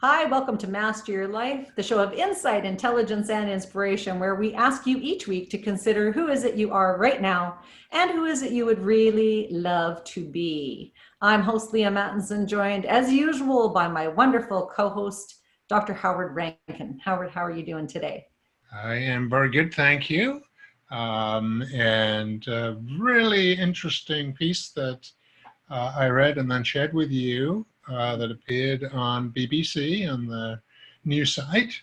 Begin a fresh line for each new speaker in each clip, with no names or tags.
Hi, welcome to Master Your Life, the show of insight, intelligence, and inspiration, where we ask you each week to consider who is it you are right now and who is it you would really love to be. I'm host Leaha Mattinson, joined as usual by my wonderful co-host, Dr. Howard Rankin. Howard, how are you doing today?
I am very good, thank you. And a really interesting piece that I read and then shared with you that appeared on BBC on the news site,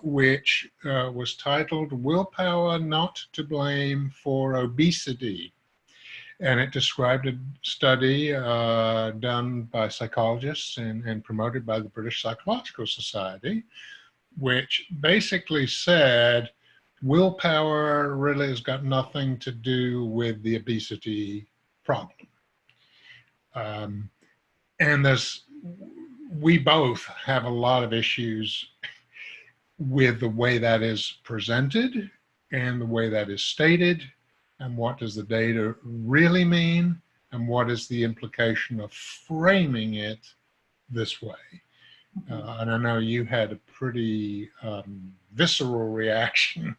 which was titled "Willpower Not to Blame for Obesity." And it described a study done by psychologists and promoted by the British Psychological Society, which basically said willpower really has got nothing to do with the obesity problem. And we both have a lot of issues with the way that is presented and the way that is stated, and what does the data really mean, and what is the implication of framing it this way. And I know you had a pretty visceral reaction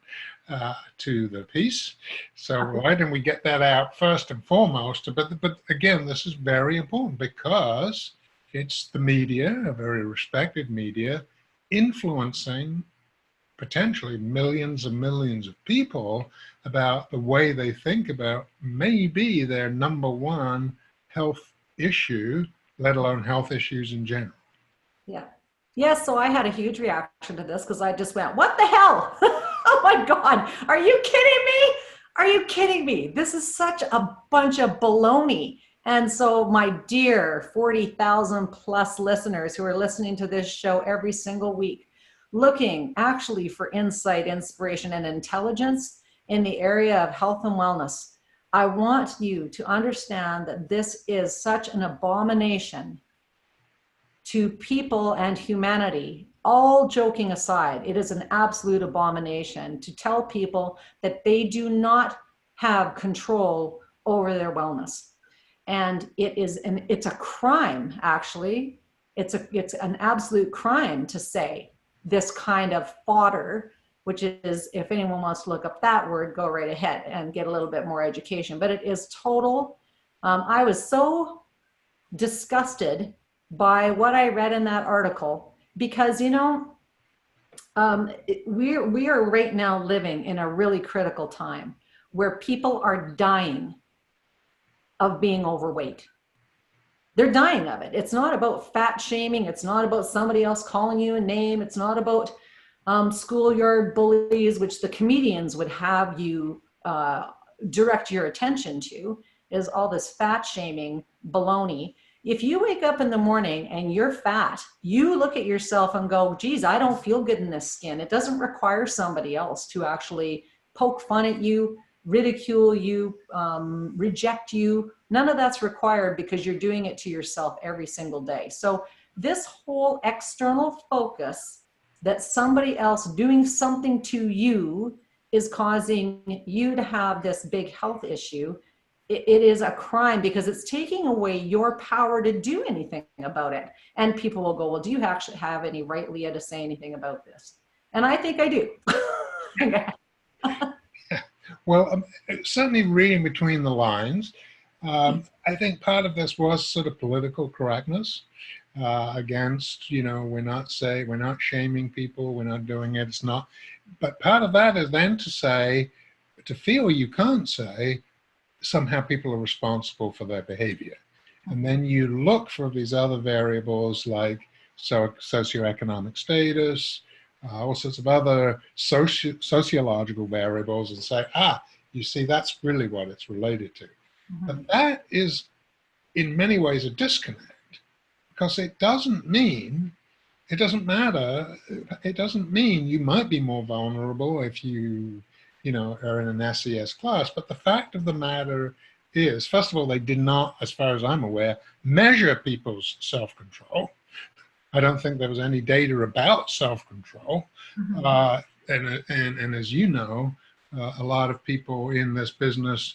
to the piece. So why don't we get that out first and foremost? But again, this is very important because it's the media, a very respected media, influencing potentially millions and millions of people about the way they think about maybe their number one health issue, let alone health issues in general.
Yeah. Yes, so I had a huge reaction to this because I just went, what the hell? Oh my God, are you kidding me? Are you kidding me? This is such a bunch of baloney. And so my dear 40,000 plus listeners who are listening to this show every single week, looking actually for insight, inspiration, and intelligence in the area of health and wellness, I want you to understand that this is such an abomination to people and humanity. All joking aside, it is an absolute abomination to tell people that they do not have control over their wellness. And it's a crime, actually. It's an absolute crime to say this kind of fodder, which is, if anyone wants to look up that word, go right ahead and get a little bit more education. But it is total. I was so disgusted by what I read in that article, because, you know, we are right now living in a really critical time where people are dying of being overweight. They're dying of it. It's not about fat shaming. It's not about somebody else calling you a name. It's not about schoolyard bullies, which the comedians would have you direct your attention to, is all this fat shaming baloney. If you wake up in the morning and you're fat, you look at yourself and go, geez, I don't feel good in this skin. It doesn't require somebody else to actually poke fun at you, ridicule you, reject you. None of that's required because you're doing it to yourself every single day. So this whole external focus that somebody else doing something to you is causing you to have this big health issue, it is a crime because it's taking away your power to do anything about it. And people will go, well, do you actually have any right, Leaha, to say anything about this? And I think I do.
Well, certainly reading between the lines, I think part of this was sort of political correctness against, you know, we're not shaming people, we're not doing it, it's not. But part of that is then to feel you can't say, somehow people are responsible for their behavior. And then you look for these other variables like socioeconomic status, all sorts of other sociological variables, and say, you see, that's really what it's related to. Mm-hmm. But that is, in many ways, a disconnect, because it doesn't mean you might be more vulnerable if you are in an SES class. But the fact of the matter is, first of all, they did not, as far as I'm aware, measure people's self-control. I don't think there was any data about self-control. Mm-hmm. And as you know, a lot of people in this business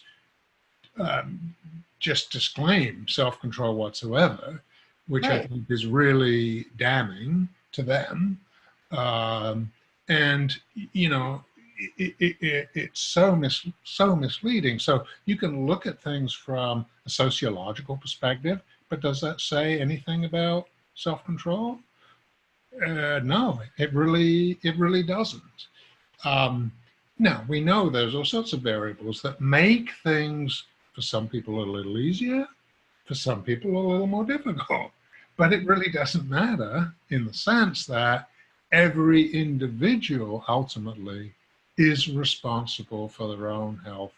just disclaim self-control whatsoever. which I
Right.
think is really damning to them. And, you know, it's so misleading. So you can look at things from a sociological perspective, but does that say anything about self-control? No, it really doesn't. Um, Now we know there's all sorts of variables that make things for some people a little easier, for some people a little more difficult. But it really doesn't matter in the sense that every individual ultimately is responsible for their own health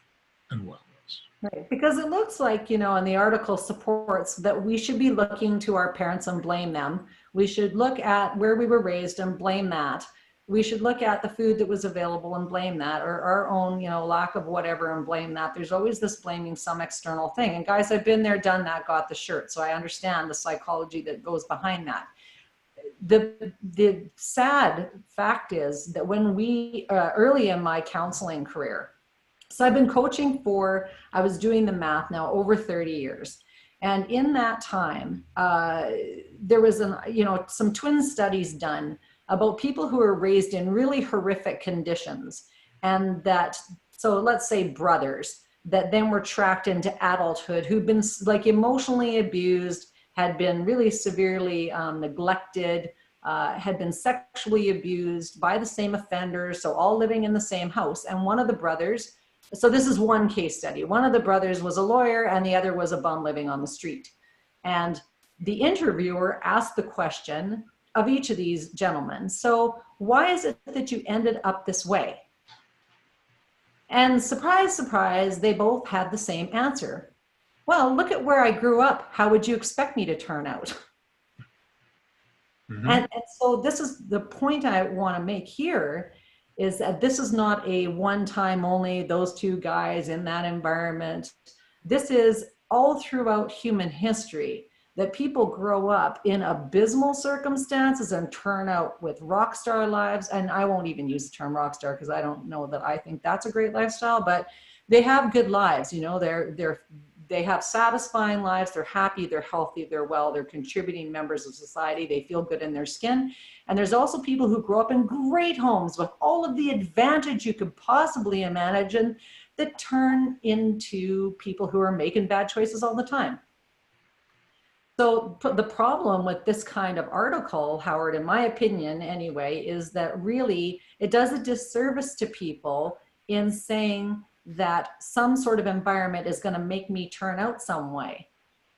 and wellness.
Right. Because it looks like, and the article supports that we should be looking to our parents and blame them. We should look at where we were raised and blame that. We should look at the food that was available and blame that, or our own, lack of whatever and blame that. There's always this blaming some external thing. And guys, I've been there, done that, got the shirt. So I understand the psychology that goes behind that. The sad fact is that when we, early in my counseling career, so I've been coaching I was doing the math now, over 30 years. And in that time, there was some twin studies done about people who were raised in really horrific conditions. And so let's say brothers that then were tracked into adulthood, who'd been like emotionally abused, had been really severely neglected, had been sexually abused by the same offenders, so all living in the same house. And one of the brothers, so this is one case study. One of the brothers was a lawyer and the other was a bum living on the street. And the interviewer asked the question of each of these gentlemen, so why is it that you ended up this way? And surprise, surprise, they both had the same answer. Well, look at where I grew up. How would you expect me to turn out?
Mm-hmm.
And so this is the point I want to make here, is that this is not a one-time only, those two guys in that environment. This is all throughout human history, that people grow up in abysmal circumstances and turn out with rock star lives. And I won't even use the term rock star because I don't know that I think that's a great lifestyle, but they have good lives. They have satisfying lives. They're happy, they're healthy, they're well, they're contributing members of society. They feel good in their skin. And there's also people who grow up in great homes with all of the advantage you could possibly imagine that turn into people who are making bad choices all the time. So the problem with this kind of article, Howard, in my opinion anyway, is that really it does a disservice to people in saying that some sort of environment is going to make me turn out some way.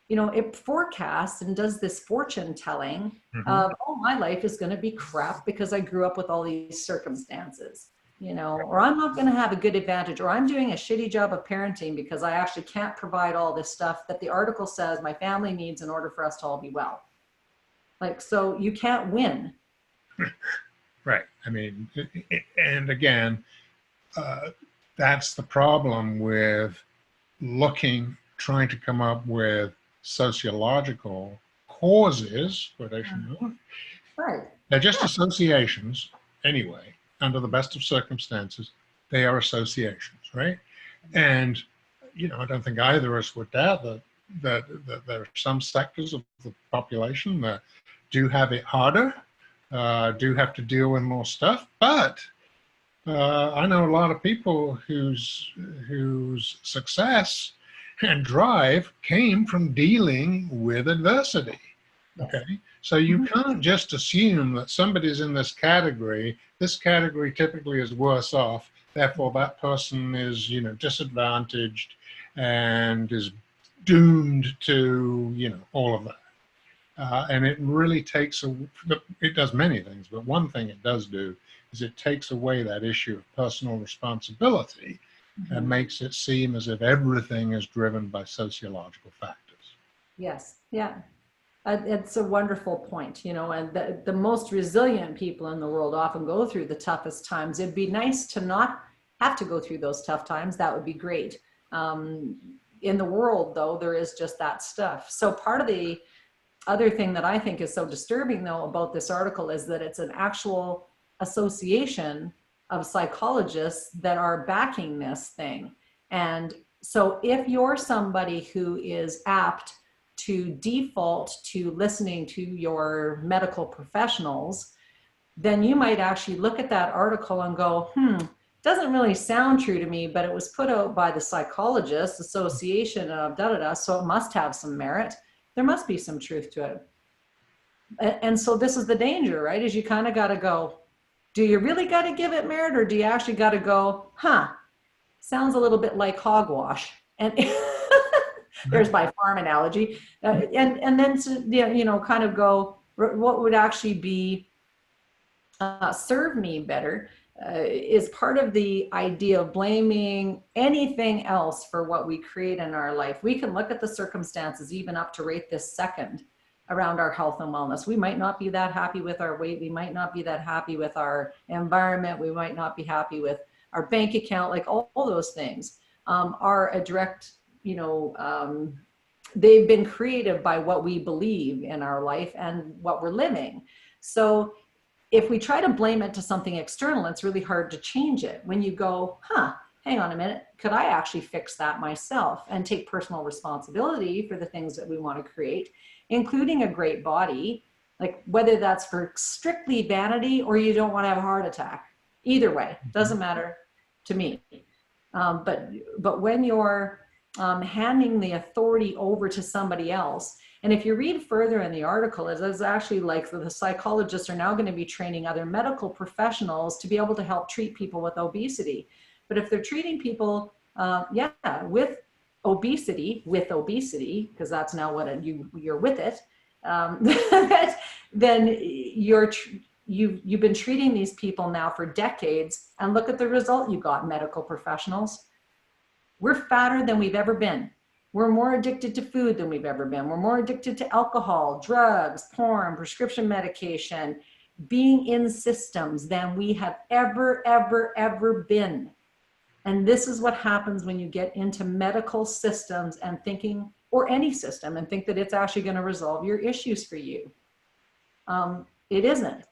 It forecasts and does this fortune telling of, oh, my life is going to be crap because I grew up with all these circumstances, or I'm not going to have a good advantage, or I'm doing a shitty job of parenting because I actually can't provide all this stuff that the article says my family needs in order for us to all be well. So you can't win.
Right. I mean, and again, that's the problem with trying to come up with sociological causes, quotation mark.
Right.
They're just associations anyway. Under the best of circumstances, they are associations, right? And I don't think either of us would doubt that there are some sectors of the population that do have it harder, do have to deal with more stuff. But I know a lot of people whose success and drive came from dealing with adversity. Okay, so you can't just assume that somebody's in this category. This category typically is worse off. Therefore, that person is, disadvantaged and is doomed to, all of that. And it really it does many things, but one thing it does do is it takes away that issue of personal responsibility and makes it seem as if everything is driven by sociological factors.
Yes. Yeah. It's a wonderful point, and the most resilient people in the world often go through the toughest times. It'd be nice to not have to go through those tough times. That would be great. In the world, though, there is just that stuff. So part of the other thing that I think is so disturbing, though, about this article is that it's an actual association of psychologists that are backing this thing. And so if you're somebody who is apt to default to listening to your medical professionals, then you might actually look at that article and go, doesn't really sound true to me, but it was put out by the Psychologists Association of da-da-da, so it must have some merit. There must be some truth to it. And so this is the danger, right? Is you kind of got to go, do you really got to give it merit, or do you actually got to go, sounds a little bit like hogwash? And there's my farm analogy. And then to, kind of go, what would actually be serve me better is part of the idea of blaming anything else for what we create in our life. We can look at the circumstances even up to right this second around our health and wellness. We might not be that happy with our weight. We might not be that happy with our environment. We might not be happy with our bank account. Like all those things are a direct, they've been created by what we believe in our life and what we're living. So if we try to blame it to something external, it's really hard to change it. When you go, hang on a minute, could I actually fix that myself and take personal responsibility for the things that we want to create, including a great body, like whether that's for strictly vanity or you don't want to have a heart attack. Either way, doesn't matter to me. But when you're handing the authority over to somebody else, and if you read further in the article, it's actually like the psychologists are now going to be training other medical professionals to be able to help treat people with obesity. But if they're treating people, with obesity, because that's now what you're with it, then you've been treating these people now for decades, and look at the result you got, medical professionals. We're fatter than we've ever been. We're more addicted to food than we've ever been. We're more addicted to alcohol, drugs, porn, prescription medication, being in systems than we have ever been. And this is what happens when you get into medical systems and thinking, or any system, and think that it's actually going to resolve your issues for you. It isn't.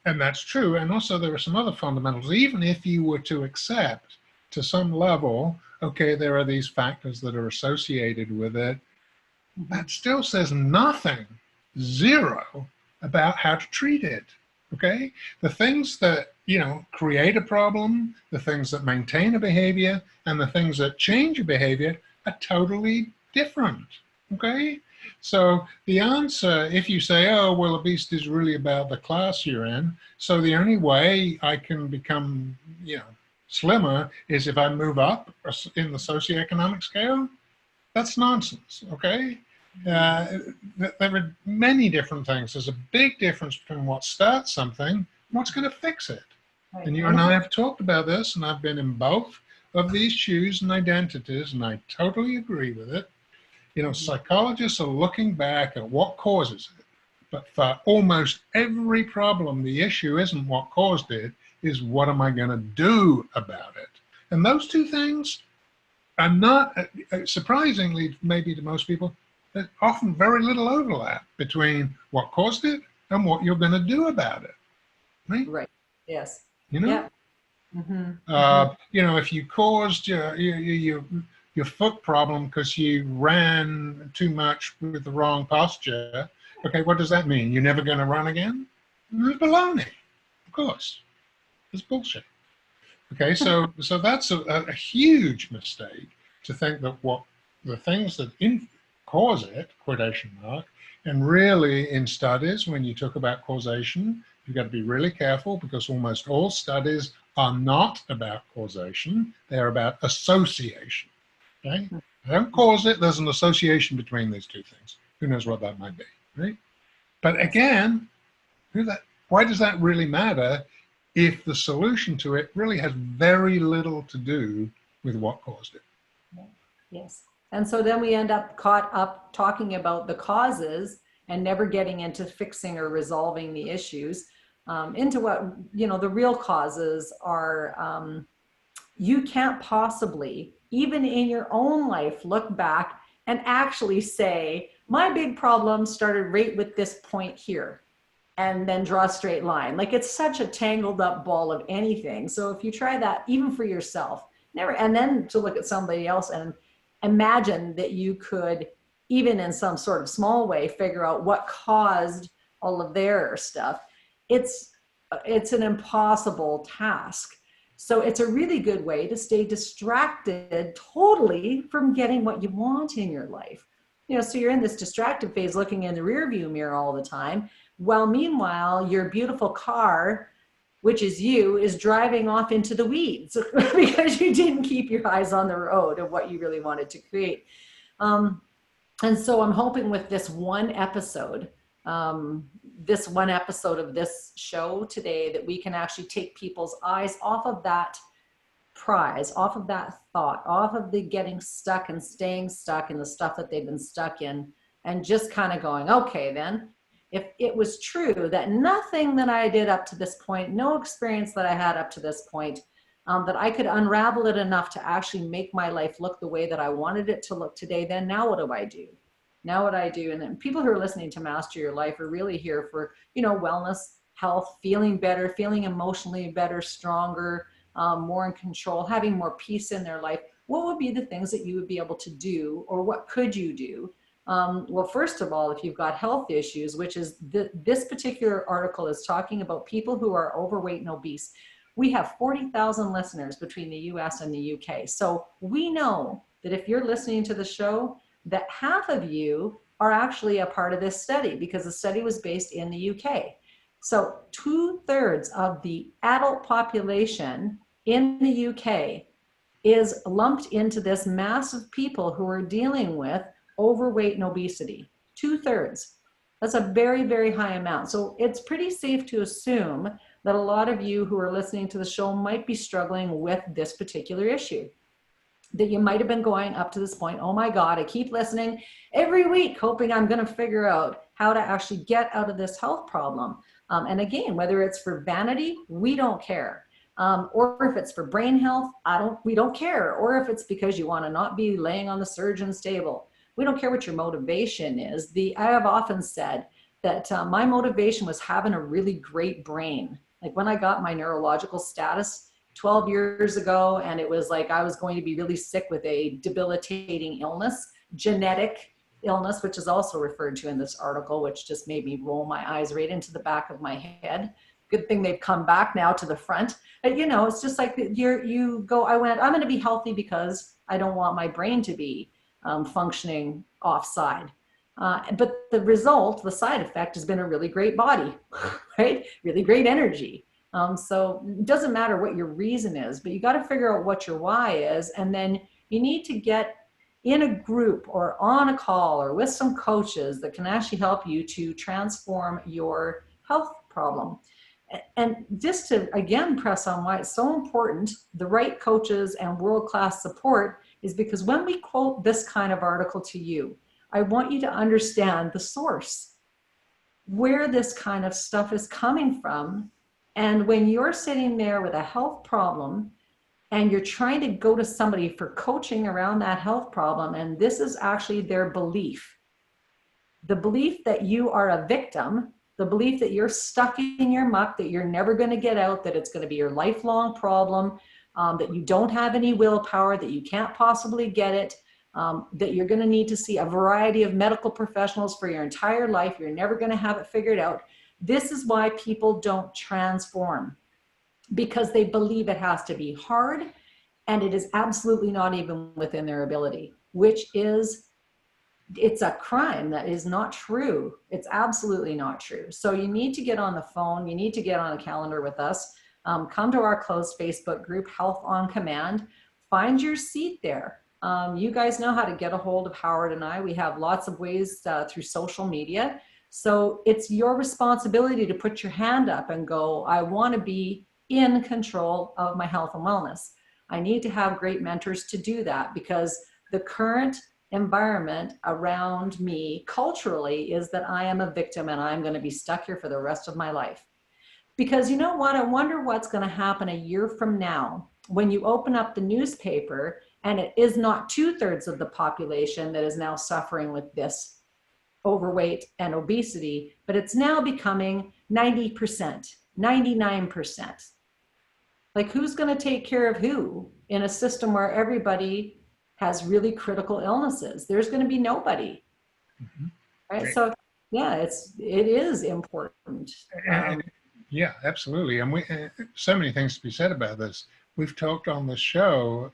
And that's true. And also there are some other fundamentals. Even if you were to accept to some level, okay, there are these factors that are associated with it, that still says nothing, zero, about how to treat it, okay? The things that, create a problem, the things that maintain a behavior, and the things that change a behavior are totally different, okay? So the answer, if you say, oh, well, obesity is really about the class you're in, so the only way I can become, slimmer is if I move up in the socioeconomic scale, that's nonsense, okay? There are many different things. There's a big difference between what starts something and what's going to fix it. Right. And you and I have talked about this, and I've been in both of these shoes and identities, and I totally agree with it. Psychologists are looking back at what causes it, but for almost every problem, the issue isn't what caused it, is what am I going to do about it? And those two things are not, surprisingly, maybe to most people, there's often very little overlap between what caused it and what you're going to do about it. Right?
Right. Yes.
Yeah. If you caused your foot problem because you ran too much with the wrong posture, okay, what does that mean? You're never going to run again? It's baloney, of course. It's bullshit. Okay, so that's a huge mistake to think that what the things that cause it, quotation mark, and really in studies, when you talk about causation, you've got to be really careful because almost all studies are not about causation, they're about association. Okay? They don't cause it, there's an association between these two things. Who knows what that might be, right? But again, why does that really matter if the solution to it really has very little to do with what caused it?
Yes. And so then we end up caught up talking about the causes and never getting into fixing or resolving the issues, into what, the real causes are. You can't possibly, even in your own life, look back and actually say, my big problem started right with this point here, and then draw a straight line. Like, it's such a tangled up ball of anything. So if you try that, even for yourself, and then to look at somebody else and imagine that you could even in some sort of small way, figure out what caused all of their stuff. It's an impossible task. So it's a really good way to stay distracted totally from getting what you want in your life. So you're in this distracted phase looking in the rearview mirror all the time, while meanwhile your beautiful car, which is you, is driving off into the weeds because you didn't keep your eyes on the road of what you really wanted to create. And so I'm hoping with this one episode of this show today, that we can actually take people's eyes off of that prize, off of that thought, off of the getting stuck and staying stuck in the stuff that they've been stuck in, and just kind of going, okay, then, if it was true that nothing that I did up to this point, no experience that I had up to this point, that I could unravel it enough to actually make my life look the way that I wanted it to look today, then now what do I do? Now what I do? And then people who are listening to Master Your Life are really here for, wellness, health, feeling better, feeling emotionally better, stronger, more in control, having more peace in their life. What would be the things that you would be able to do, or what could you do? Well, first of all, if you've got health issues, which is this particular article is talking about people who are overweight and obese. We have 40,000 listeners between the US and the UK. So we know that if you're listening to the show, that half of you are actually a part of this study, because the study was based in the UK. So 2/3 of the adult population in the UK is lumped into this mass of people who are dealing with overweight and obesity. 2/3. That's a very, very high amount. So it's pretty safe to assume that a lot of you who are listening to the show might be struggling with this particular issue. That you might have been going up to this point, oh my God, I keep listening every week, hoping I'm going to figure out how to actually get out of this health problem. And again, whether it's for vanity, we don't care. Or if it's for brain health, we don't care. Or if it's because you want to not be laying on the surgeon's table, we don't care what your motivation is. I have often said that my motivation was having a really great brain. Like when I got my neurological status 12 years ago, and it was like I was going to be really sick with a debilitating illness, genetic illness, which is also referred to in this article, which just made me roll my eyes right into the back of my head. Good thing they've come back now to the front. But, it's just like I'm going to be healthy because I don't want my brain to be functioning offside. But the side effect has been a really great body, right? Really great energy. So it doesn't matter what your reason is, but you got to figure out what your why is. And then you need to get in a group or on a call or with some coaches that can actually help you to transform your health problem. And just to, again, press on why it's so important, the right coaches and world-class support is because when we quote this kind of article to you, I want you to understand the source, where this kind of stuff is coming from. And when you're sitting there with a health problem and you're trying to go to somebody for coaching around that health problem, and this is actually their belief, the belief that you are a victim, the belief that you're stuck in your muck, that you're never going to get out, that it's going to be your lifelong problem, that you don't have any willpower, that you can't possibly get it, that you're going to need to see a variety of medical professionals for your entire life, you're never going to have it figured out. This is why people don't transform, because they believe it has to be hard, and it is absolutely not even within their ability, it's a crime. That is not true. It's absolutely not true. So you need to get on the phone. You need to get on a calendar with us. Come to our closed Facebook group, Health on Command. Find your seat there. You guys know how to get a hold of Howard and I. We have lots of ways through social media. So it's your responsibility to put your hand up and go, I want to be in control of my health and wellness. I need to have great mentors to do that, because the current environment around me culturally is that I am a victim and I'm going to be stuck here for the rest of my life. Because you know what? I wonder what's going to happen a year from now when you open up the newspaper and it is not 2/3 of the population that is now suffering with this overweight and obesity, but it's now becoming 90%, 99%. Like, who's going to take care of who in a system where everybody has really critical illnesses? There's going to be nobody.
Mhm.
right? So yeah, it is important.
And, yeah, absolutely. And so many things to be said about this. We've talked on the show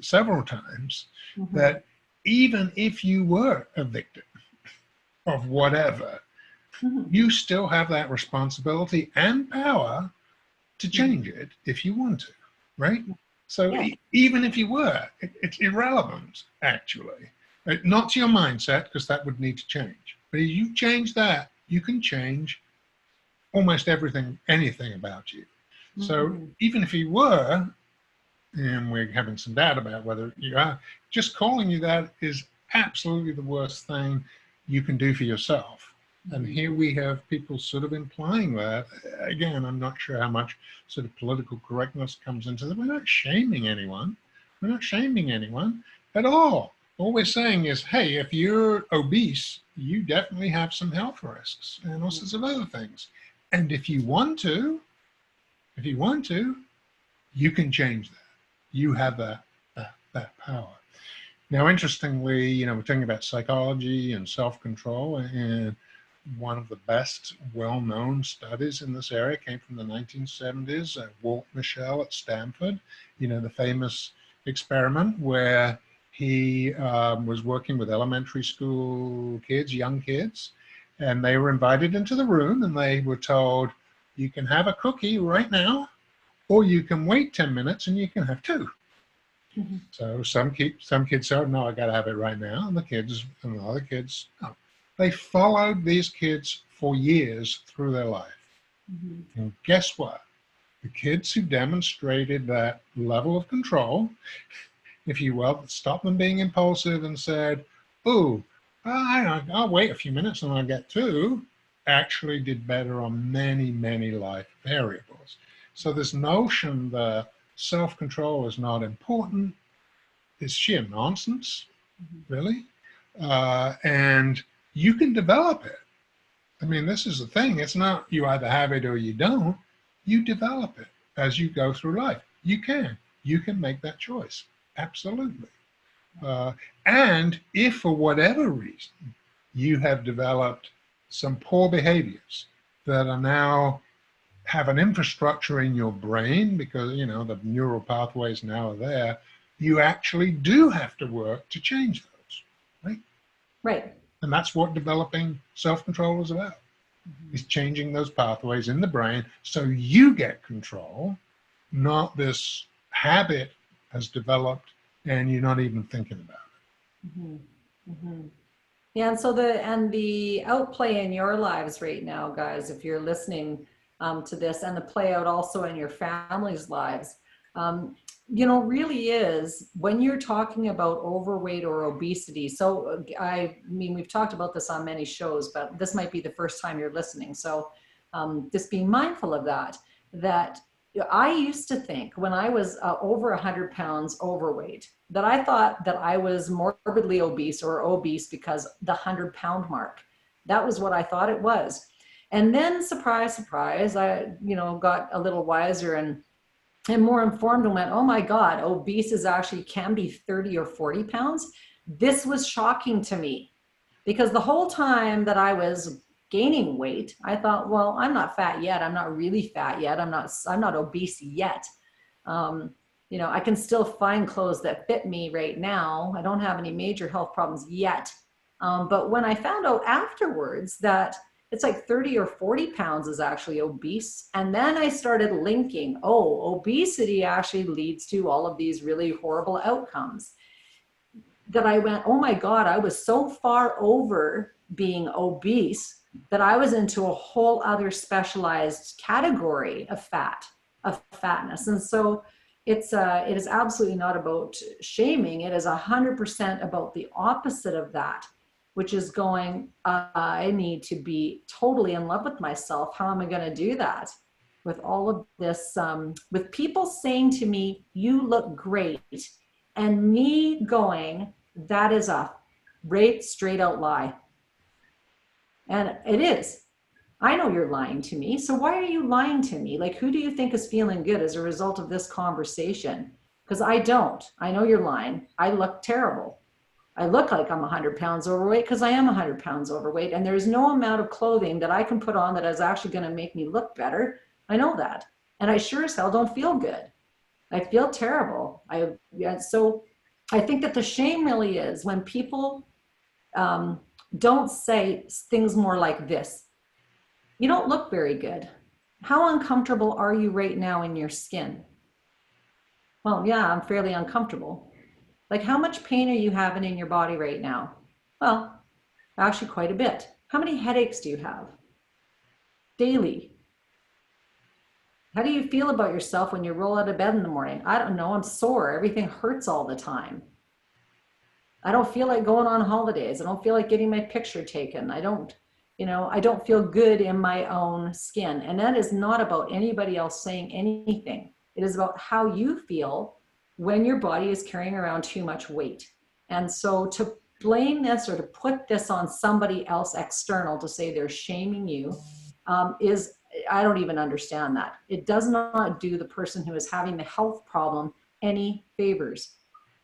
several times
Mhm.
that even if you were a victim of whatever,
Mhm.
you still have that responsibility and power to
Mhm.
change it if you want to, right? So
Yeah.
even if you were, it's irrelevant, actually. Not to your mindset, because that would need to change. But if you change that, you can change almost everything, anything about you. So
Mhm.
even if you were, and we're having some doubt about whether you are, just calling you that is absolutely the worst thing you can do for yourself. And
Mhm.
here we have people sort of implying that. Again, I'm not sure how much sort of political correctness comes into that. We're not shaming anyone. We're not shaming anyone at all. All we're saying is, hey, if you're obese, you definitely have some health risks and all sorts of other things. And if you want to, you can change that. You have that power. Now, interestingly, we're talking about psychology and self-control, and one of the best well-known studies in this area came from the 1970s. Walt Mischel at Stanford, the famous experiment where he was working with elementary school kids, young kids, and they were invited into the room and they were told, you can have a cookie right now, or you can wait 10 minutes and you can have two.
Mhm.
So some kids said, no, I got to have it right now. And the other kids, no. They followed these kids for years through their life.
Mhm.
And guess what? The kids who demonstrated that level of control, if you will, stopped them being impulsive and said, oh, I'll wait a few minutes and I'll get two, actually did better on many, many life variables. So this notion that self-control is not important is sheer nonsense,
Mhm.
really. And you can develop it. I mean, this is the thing. It's not you either have it or you don't. You develop it as you go through life. You can. You can make that choice. Absolutely. Uh, and if for whatever reason you have developed some poor behaviors that are now have an infrastructure in your brain because the neural pathways now are there, you actually do have to work to change those, right?
Right.
And that's what developing self-control is about,
Mhm.
is changing those pathways in the brain so you get control, not this habit has developed and you're not even thinking about
Mhm. Mhm. Yeah, and so the outplay in your lives right now, guys, if you're listening to this, and the play out also in your family's lives, um, really is when you're talking about overweight or obesity. So I mean, we've talked about this on many shows, but this might be the first time you're listening. So just being mindful of that. That I used to think when I was over 100 pounds overweight that I thought that I was morbidly obese or obese because the 100-pound mark. That was what I thought it was. And then surprise, surprise, I, got a little wiser and more informed and went, oh my God, obese is actually can be 30 or 40 pounds. This was shocking to me because the whole time that I was gaining weight, I thought, well, I'm not fat yet. I'm not really fat yet. I'm not obese yet. Um, I can still find clothes that fit me right now. I don't have any major health problems yet. But when I found out afterwards that it's like 30 or 40 pounds is actually obese. And then I started linking, oh, obesity actually leads to all of these really horrible outcomes that I went, oh my God, I was so far over being obese that I was into a whole other specialized category of fatness. And so it is absolutely not about shaming. It is 100% about the opposite of that, which is going, I need to be totally in love with myself. How am I going to do that? With all of this, with people saying to me, you look great, and me going, that is a straight out lie. And it is. I know you're lying to me. So why are you lying to me? Like, who do you think is feeling good as a result of this conversation? Because I don't. I know you're lying. I look terrible. I look like I'm 100 pounds overweight because I am 100 pounds overweight. And there's no amount of clothing that I can put on that is actually going to make me look better. I know that. And I sure as hell don't feel good. I feel terrible. So I think that the shame really is when people don't say things more like this. You don't look very good. How uncomfortable are you right now in your skin? Well, yeah, I'm fairly uncomfortable. Like, how much pain are you having in your body right now? Well, actually, quite a bit. How many headaches do you have daily? How do you feel about yourself when you roll out of bed in the morning? I don't know. I'm sore. Everything hurts all the time. I don't feel like going on holidays. I don't feel like getting my picture taken. I don't feel good in my own skin. And that is not about anybody else saying anything. It is about how you feel when your body is carrying around too much weight. And so to blame this or to put this on somebody else external to say they're shaming you I don't even understand that. It does not do the person who is having the health problem any favors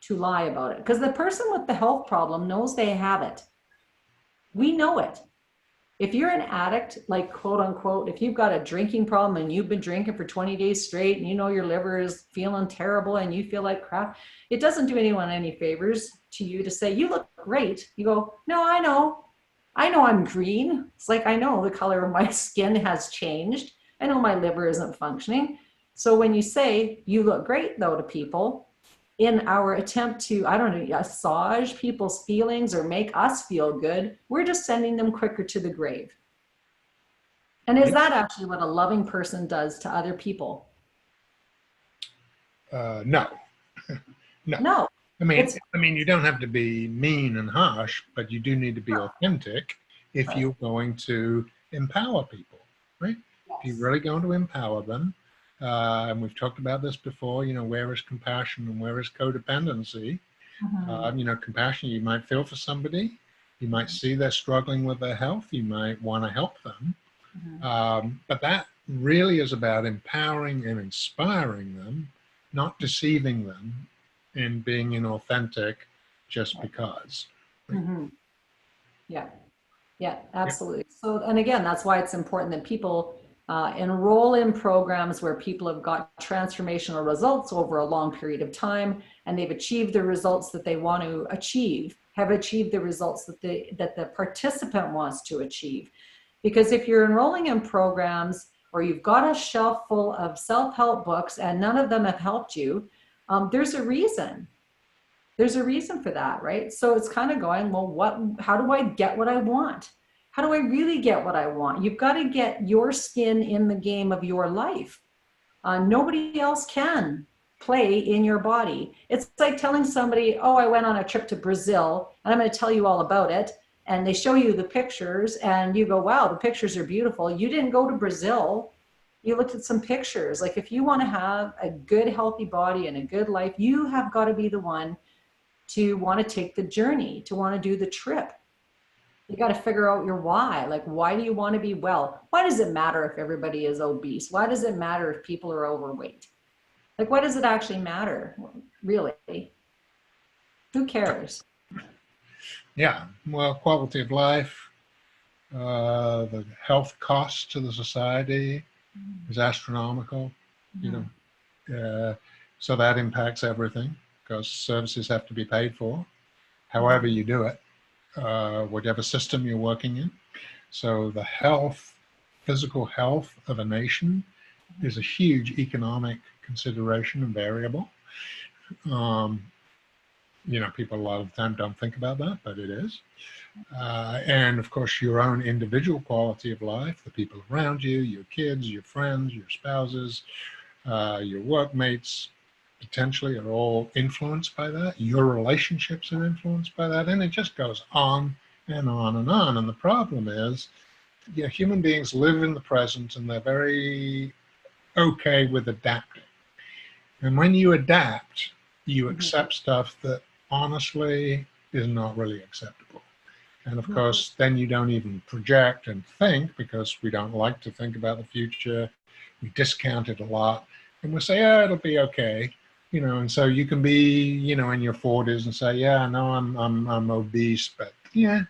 to lie about it. Because the person with the health problem knows they have it. We know it. If you're an addict, like quote unquote, if you've got a drinking problem and you've been drinking for 20 days straight and you know your liver is feeling terrible and you feel like crap, it doesn't do anyone any favors to you to say, you look great. You go, no, I know I'm green. It's like, I know the color of my skin has changed. I know my liver isn't functioning. So when you say you look great though to people, in our attempt to, I don't know, massage people's feelings or make us feel good, we're just sending them quicker to the grave. And is that actually what a loving person does to other people?
No. No.
No.
I mean, you don't have to be mean and harsh, but you do need to be authentic if
Right.
you're going to empower people, right?
Yes.
If you're really going to empower them, and we've talked about this before, where is compassion and where is codependency?
Mm-hmm.
Compassion, you might feel for somebody, you might see they're struggling with their health, you might want to help them.
Mm-hmm.
But that really is about empowering and inspiring them, not deceiving them and being inauthentic just because.
Mm-hmm. Yeah. Yeah,
Yep.
absolutely. So, and again, that's why it's important that people enroll in programs where people have got transformational results over a long period of time, and they've achieved the results that they want to achieve, have achieved the results that the participant wants to achieve. Because if you're enrolling in programs or you've got a shelf full of self-help books and none of them have helped you, there's a reason. There's a reason for that, right? So it's kind of going, well, how do I get what I want? How do I really get what I want? You've got to get your skin in the game of your life. Nobody else can play in your body. It's like telling somebody, oh, I went on a trip to Brazil and I'm going to tell you all about it. And they show you the pictures and you go, wow, the pictures are beautiful. You didn't go to Brazil. You looked at some pictures. Like, if you want to have a good, healthy body and a good life, you have got to be the one to want to take the journey, to want to do the trip. You got to figure out your why. Like, why do you want to be well? Why does it matter if everybody is obese? Why does it matter if people are overweight? Like, what does it actually matter, really? Who cares?
Yeah. Well, quality of life, the health cost to the society is astronomical, you
Mm-hmm.
know. So that impacts everything because services have to be paid for, however you do it, whatever system you're working in. So the health, physical health of a nation is a huge economic consideration and variable. Um, People a lot of the time don't think about that, but it is. And of course, your own individual quality of life, the people around you, your kids, your friends, your spouses, your workmates, potentially are all influenced by that. Your relationships are influenced by that. And it just goes on and on and on. And the problem is, human beings live in the present and they're very okay with adapting. And when you adapt, you accept stuff that honestly is not really acceptable. And of course, then you don't even project and think because we don't like to think about the future. We discount it a lot and we say, oh, it'll be okay. And so you can be, in your 40s and say, yeah, I know I'm obese, but yeah,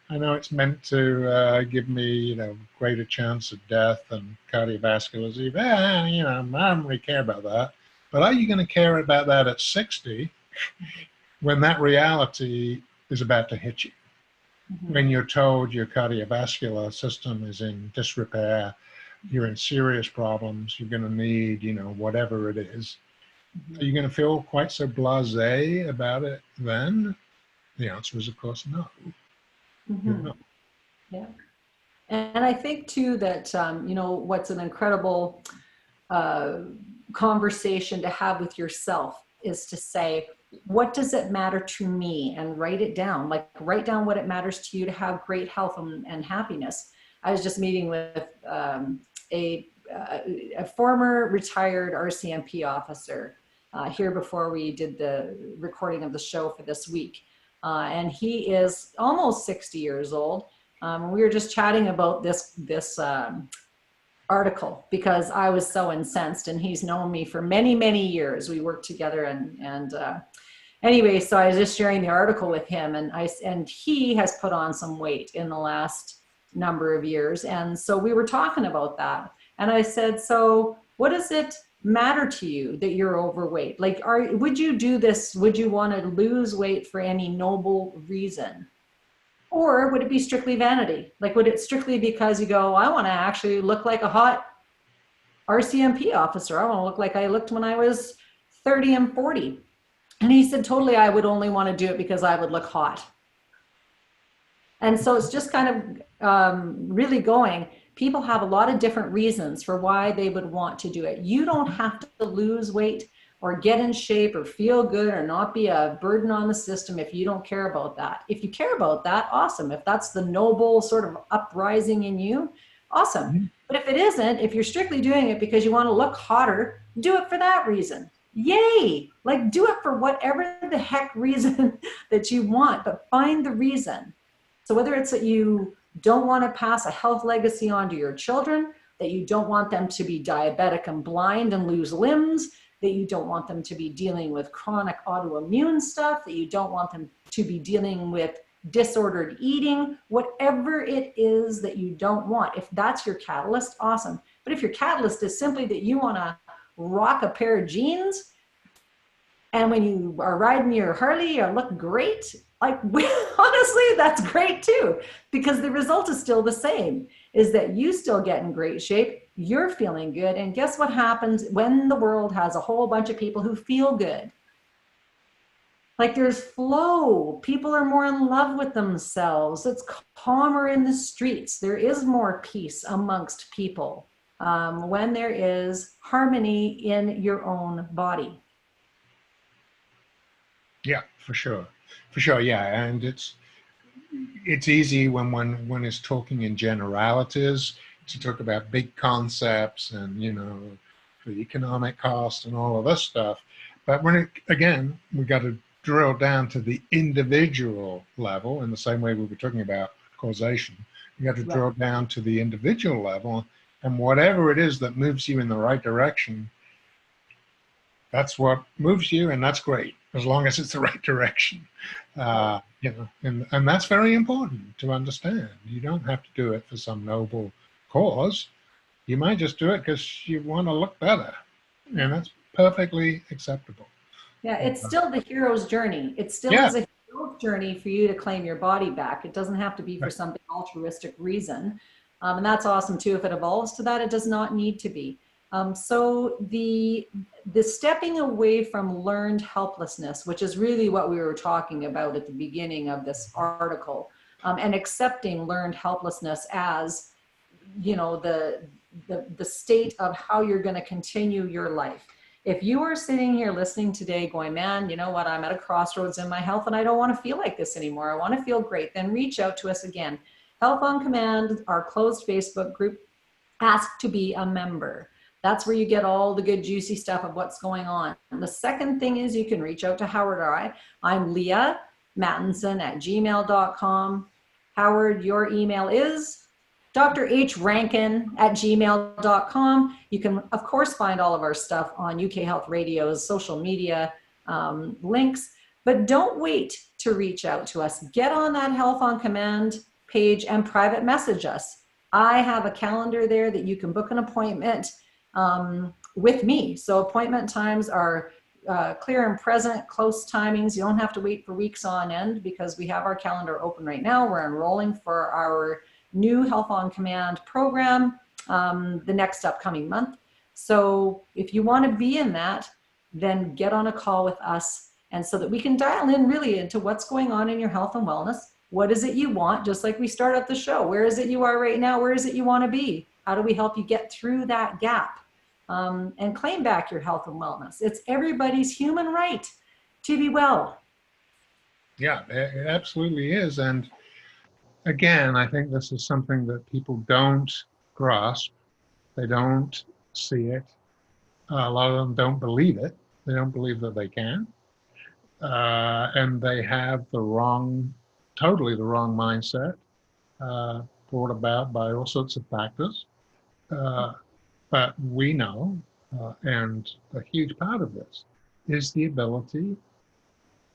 I know it's meant to give me, greater chance of death and cardiovascular disease. I don't really care about that. But are you going to care about that at 60 when that reality is about to hit you? When you're told your cardiovascular system is in disrepair, you're in serious problems, you're going to need, whatever it is. Are you going to feel quite so blasé about it then? The answer is, of course, no. You're not.
Yeah. And I think too that, what's an incredible conversation to have with yourself is to say, what does it matter to me? And write it down, like write down what it matters to you to have great health and happiness. I was just meeting with a former retired RCMP officer here before we did the recording of the show for this week. And he is almost 60 years old. We were just chatting about this article because I was so incensed, and he's known me for many, many years. We worked together, and anyway, so I was just sharing the article with him, and he has put on some weight in the last number of years, and so we were talking about that, and I said, so what does it matter to you that you're overweight? Like, would you do this? Would you want to lose weight for any noble reason? Or would it be strictly vanity? Like, would it strictly because you go, I want to actually look like a hot RCMP officer. I want to look like I looked when I was 30 and 40. And he said, totally, I would only want to do it because I would look hot. And so it's just kind of really going, people have a lot of different reasons for why they would want to do it. You don't have to lose weight or get in shape or feel good or not be a burden on the system if you don't care about that. If you care about that, awesome. If that's the noble sort of uprising in you, awesome. But if it isn't, if you're strictly doing it because you want to look hotter, do it for that reason. Yay! Like, do it for whatever the heck reason that you want, but find the reason. So whether it's that you don't want to pass a health legacy on to your children, that you don't want them to be diabetic and blind and lose limbs, that you don't want them to be dealing with chronic autoimmune stuff, that you don't want them to be dealing with disordered eating, whatever it is that you don't want. If that's your catalyst, awesome. But if your catalyst is simply that you want to rock a pair of jeans, and when you are riding your Harley, you look great, like, honestly, that's great too, because the result is still the same, is that you still get in great shape, you're feeling good, and guess what happens when the world has a whole bunch of people who feel good? Like, there's flow. People are more in love with themselves. It's calmer in the streets. There is more peace amongst people when there is harmony in your own body.
Yeah, for sure. For sure, yeah. And it's easy when one is talking in generalities to talk about big concepts and, the economic cost and all of this stuff. But again, we got to drill down to the individual level in the same way we were talking about causation. You got to drill down to the individual level, and whatever it is that moves you in the right direction, that's what moves you, and that's great, as long as it's the right direction. And that's very important to understand. You don't have to do it for some noble cause. You might just do it because you want to look better, and that's perfectly acceptable.
Yeah, it's still the hero's journey. It still is a hero's journey for you to claim your body back. It doesn't have to be for something altruistic reason. And that's awesome too. If it evolves to that, it does not need to be. So the stepping away from learned helplessness, which is really what we were talking about at the beginning of this article, and accepting learned helplessness as, the state of how you're going to continue your life. If you are sitting here listening today going, man, you know what, I'm at a crossroads in my health and I don't want to feel like this anymore, I want to feel great, then reach out to us again. Health on Command, our closed Facebook group, ask to be a member. That's where you get all the good juicy stuff of what's going on. And the second thing is you can reach out to Howard or I. I'm Leaha Mattinson at gmail.com. Howard, your email is Dr. H. Rankin at gmail.com. You can, of course, find all of our stuff on UK Health Radio's social media links, but don't wait to reach out to us. Get on that Health on Command page and private message us. I have a calendar there that you can book an appointment with me. So appointment times are clear and present, close timings. You don't have to wait for weeks on end because we have our calendar open right now. We're enrolling for our new Health on Command program the next upcoming month. So if you want to be in that, then get on a call with us, and so that we can dial in really into what's going on in your health and wellness. What is it you want? Just like we start up the show. Where is it you are right now? Where is it you want to be? How do we help you get through that gap and claim back your health and wellness? It's everybody's human right to be well.
Yeah, it absolutely is. And again, I think this is something that people don't grasp. They don't see it. A lot of them don't believe it. They don't believe that they can. And they have totally the wrong mindset, brought about by all sorts of factors. But we know, and a huge part of this is the ability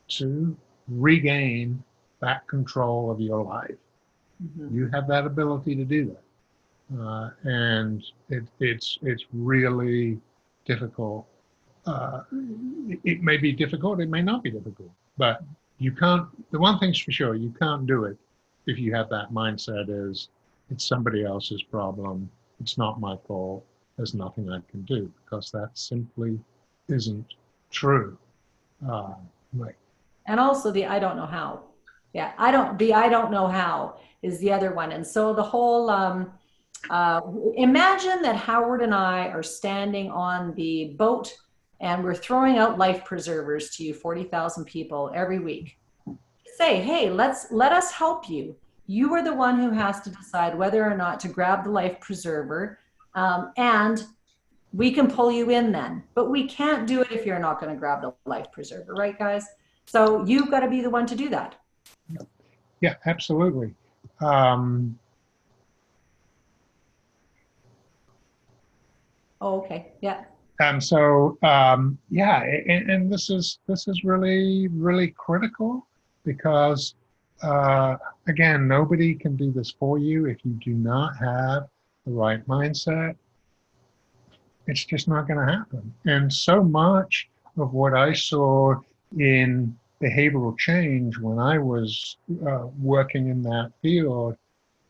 to regain that control of your life. Mm-hmm. You have that ability to do that. And it's really difficult. It may be difficult, it may not be difficult, but you can't, the one thing's for sure, you can't do it if you have that mindset is, it's somebody else's problem, it's not my fault, there's nothing I can do, because that simply isn't true. Right.
And also the I don't know how. Yeah, I don't know how is the other one. And so the whole, imagine that Howard and I are standing on the boat and we're throwing out life preservers to you, 40,000 people every week. Say, hey, let us help you. You are the one who has to decide whether or not to grab the life preserver, and we can pull you in then. But we can't do it if you're not going to grab the life preserver, right, guys? So you've got to be the one to do that.
Yeah, absolutely.
Oh, okay. Yeah.
And so, yeah, and this is really, really critical because, again, nobody can do this for you if you do not have the right mindset. It's just not going to happen. And so much of what I saw in behavioral change when I was working in that field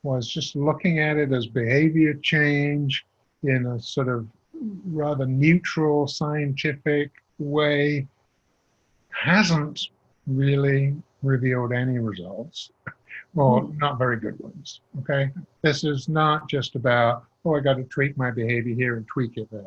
was just looking at it as behavior change in a sort of rather neutral scientific way hasn't really revealed any results, or not very good ones. Okay, this is not just about, oh, I got to tweak my behavior here and tweak it there.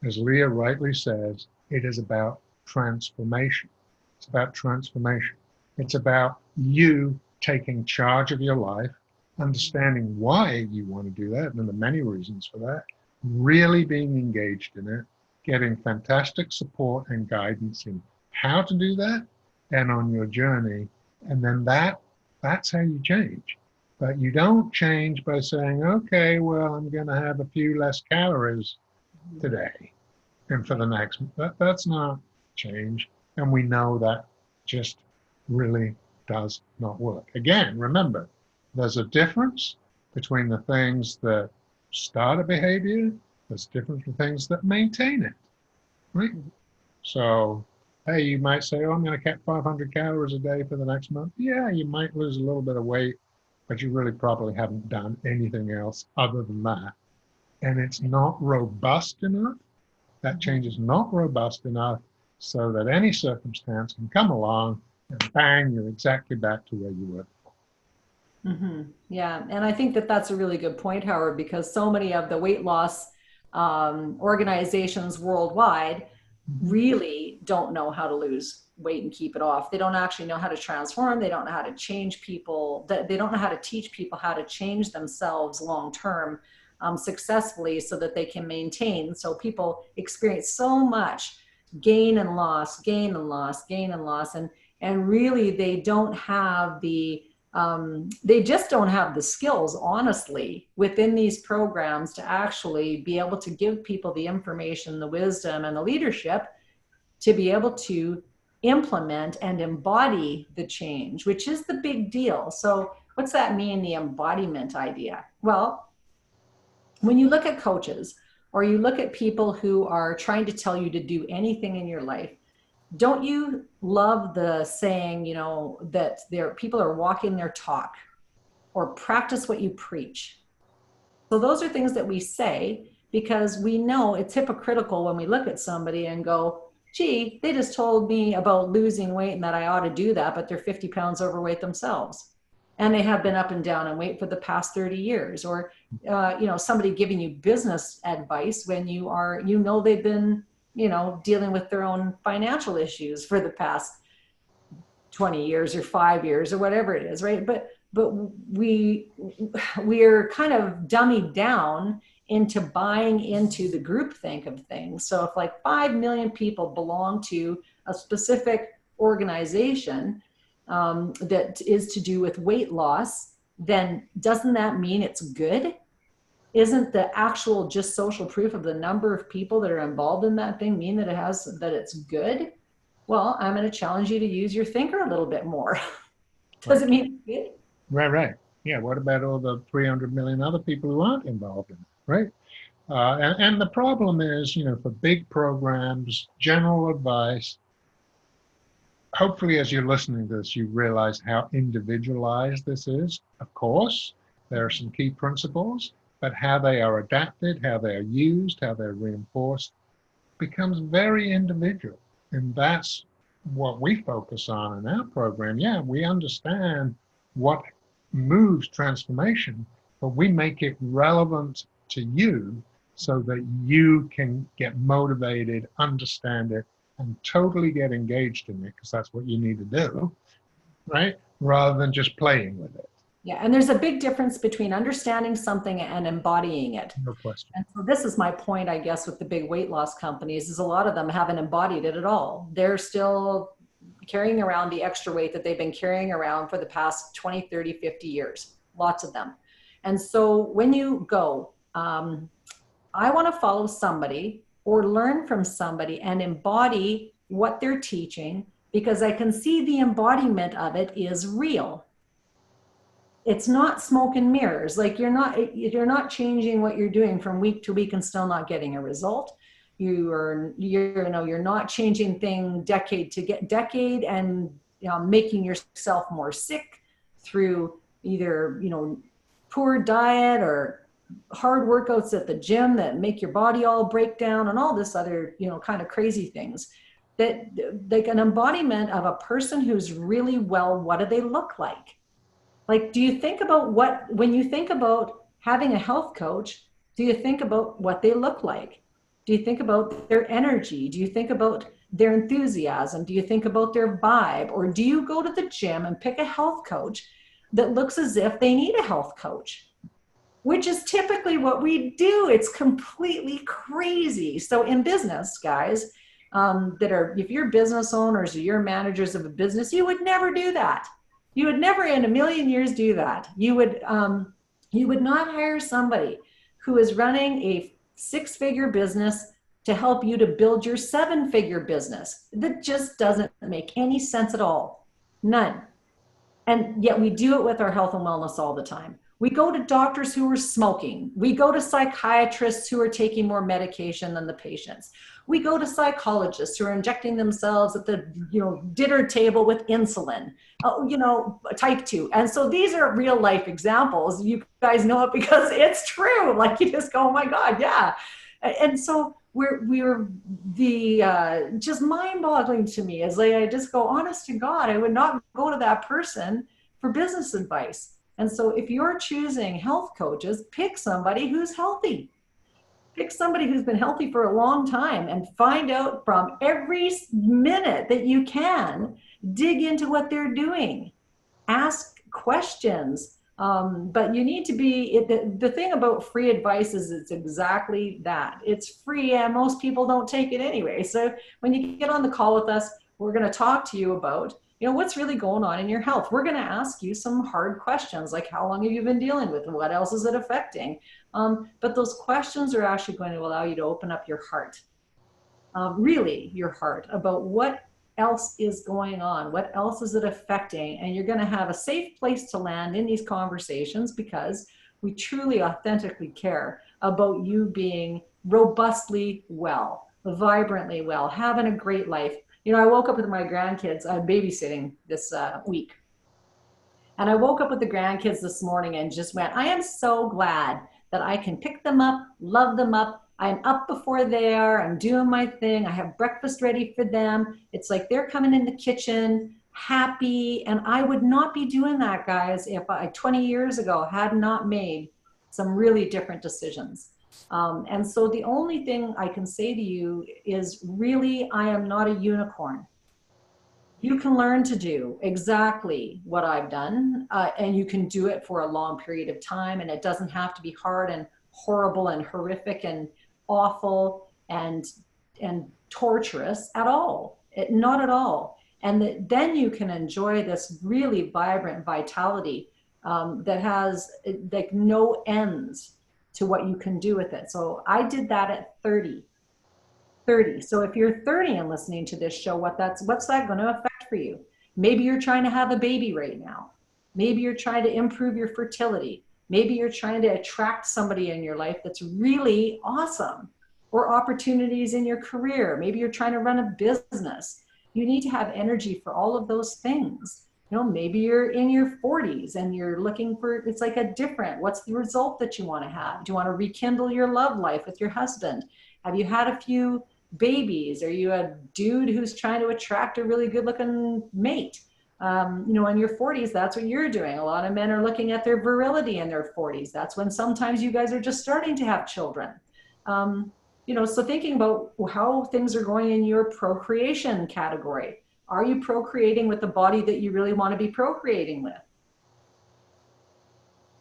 As Leah rightly says, it is about transformation. It's about transformation. It's about you taking charge of your life, understanding why you want to do that, and there are many reasons for that, really being engaged in it, getting fantastic support and guidance in how to do that and on your journey. And then that's how you change. But you don't change by saying, okay, well, I'm going to have a few less calories today and for the next, that's not change. And we know that just really does not work. Again, remember, there's a difference between the things that start a behavior, there's a difference from things that maintain it, right? So, hey, you might say, oh, I'm going to cut 500 calories a day for the next month. Yeah, you might lose a little bit of weight, but you really probably haven't done anything else other than that. And it's not robust enough. That change is not robust enough so that any circumstance can come along and bang, you're exactly back to where you were.
Mm-hmm. Yeah, and I think that that's a really good point, Howard, because so many of the weight loss organizations worldwide really don't know how to lose weight and keep it off. They don't actually know how to transform. They don't know how to change people. They don't know how to teach people how to change themselves long term successfully so that they can maintain. So people experience so much gain and loss, gain and loss, gain and loss, and really they don't have the They just don't have the skills, honestly, within these programs to actually be able to give people the information, the wisdom, and the leadership to be able to implement and embody the change, which is the big deal. So what's that mean, the embodiment idea? Well, when you look at coaches or you look at people who are trying to tell you to do anything in your life, don't you love the saying, you know, that people are walking their talk, or practice what you preach? So those are things that we say because we know it's hypocritical when we look at somebody and go, gee, they just told me about losing weight and that I ought to do that, but they're 50 pounds overweight themselves. And they have been up and down in weight for the past 30 years. Or, you know, somebody giving you business advice when you are, you know, they've been, you know, dealing with their own financial issues for the past 20 years or 5 years or whatever it is, right? But we're kind of dummied down into buying into the groupthink of things. So if like 5 million people belong to a specific organization that is to do with weight loss, then doesn't that mean it's good? Isn't the actual just social proof of the number of people that are involved in that thing mean that it's good? Well, I'm going to challenge you to use your thinker a little bit more. Does it mean it's good?
Right. Yeah. What about all the 300 million other people who aren't involved in it, right? And the problem is, you know, for big programs, general advice, hopefully as you're listening to this, you realize how individualized this is. Of course, there are some key principles, but how they are adapted, how they are used, how they're reinforced becomes very individual. And that's what we focus on in our program. Yeah, we understand what moves transformation, but we make it relevant to you so that you can get motivated, understand it, and totally get engaged in it, because that's what you need to do, right? Rather than just playing with it.
Yeah, and there's a big difference between understanding something and embodying it.
No question.
And so this is my point, I guess, with the big weight loss companies, is a lot of them haven't embodied it at all. They're still carrying around the extra weight that they've been carrying around for the past 20, 30, 50 years, lots of them. And so when you go, I want to follow somebody or learn from somebody and embody what they're teaching, because I can see the embodiment of it is real. It's not smoke and mirrors. Like you're not changing what you're doing from week to week and still not getting a result. You're not changing thing decade to get decade and, you know, making yourself more sick through either, you know, poor diet or hard workouts at the gym that make your body all break down and all this other, you know, kind of crazy things. That like an embodiment of a person who's really well, what do they look like? Like, do you think about when you think about having a health coach, do you think about what they look like? Do you think about their energy? Do you think about their enthusiasm? Do you think about their vibe? Or do you go to the gym and pick a health coach that looks as if they need a health coach? Which is typically what we do. It's completely crazy. So in business, guys, if you're business owners or you're managers of a business, you would never do that. You would never in a million years do that. You would not hire somebody who is running a 6-figure business to help you to build your 7-figure business. That just doesn't make any sense at all. None. And yet we do it with our health and wellness all the time. We go to doctors who are smoking. We go to psychiatrists who are taking more medication than the patients. We go to psychologists who are injecting themselves at the, you know, dinner table with insulin, you know, type 2. And so these are real life examples. You guys know it because it's true. Like you just go, oh my God, yeah. And so we're just mind boggling to me is like, I just go, honest to God, I would not go to that person for business advice. And so if you're choosing health coaches, pick somebody who's healthy. Pick somebody who's been healthy for a long time and find out from every minute that you can, dig into what they're doing. Ask questions. But you need to be, the thing about free advice is it's exactly that. It's free and most people don't take it anyway. So when you get on the call with us, we're going to talk to you about, what's really going on in your health. We're going to ask you some hard questions, like how long have you been dealing with and what else is it affecting? But those questions are actually going to allow you to open up your heart, really your heart, about what else is going on, what else is it affecting, and you're going to have a safe place to land in these conversations because we truly authentically care about you being robustly well, vibrantly well, having a great life. I woke up with my grandkids. I'm babysitting this week, and I woke up with the grandkids this morning and just went, I am so glad that I can pick them up, love them up. I'm up before they are. I'm doing my thing. I have breakfast ready for them. It's like they're coming in the kitchen happy. And I would not be doing that, guys, if I 20 years ago had not made some really different decisions. And so the only thing I can say to you is really, I am not a unicorn. You can learn to do exactly what I've done, and you can do it for a long period of time, and it doesn't have to be hard and horrible and horrific and awful and torturous at all. Not at all. And then you can enjoy this really vibrant vitality that has like no ends to what you can do with it. So I did that at 30. So if you're 30 and listening to this show, what's that going to affect for you? Maybe you're trying to have a baby right now. Maybe you're trying to improve your fertility. Maybe you're trying to attract somebody in your life that's really awesome, or opportunities in your career. Maybe you're trying to run a business. You need to have energy for all of those things. Maybe you're in your 40s and you're looking for, it's like what's the result that you want to have? Do you want to rekindle your love life with your husband? Have you had a few babies? Are you a dude who's trying to attract a really good looking mate? In your 40s, that's what you're doing. A lot of men are looking at their virility in their 40s. That's when sometimes you guys are just starting to have children. So thinking about how things are going in your procreation category. Are you procreating with the body that you really want to be procreating with?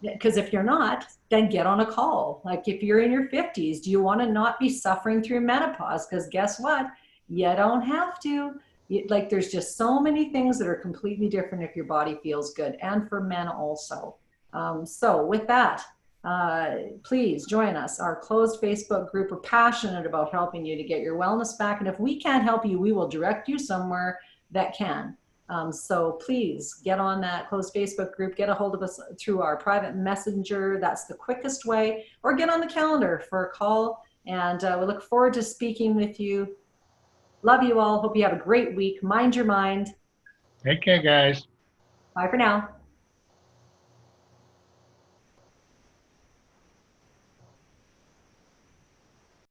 Because if you're not, then get on a call. Like if you're in your 50s, do you want to not be suffering through menopause? Because guess what? You don't have to. There's just so many things that are completely different if your body feels good, and for men also. So with that, please join us, our closed Facebook group. We're passionate about helping you to get your wellness back. And if we can't help you, we will direct you somewhere that can. So please get on that closed Facebook group, get a hold of us through our private messenger. That's the quickest way, or get on the calendar for a call. And we look forward to speaking with you. Love you all. Hope you have a great week. Mind your mind.
Take care, guys.
Bye for now.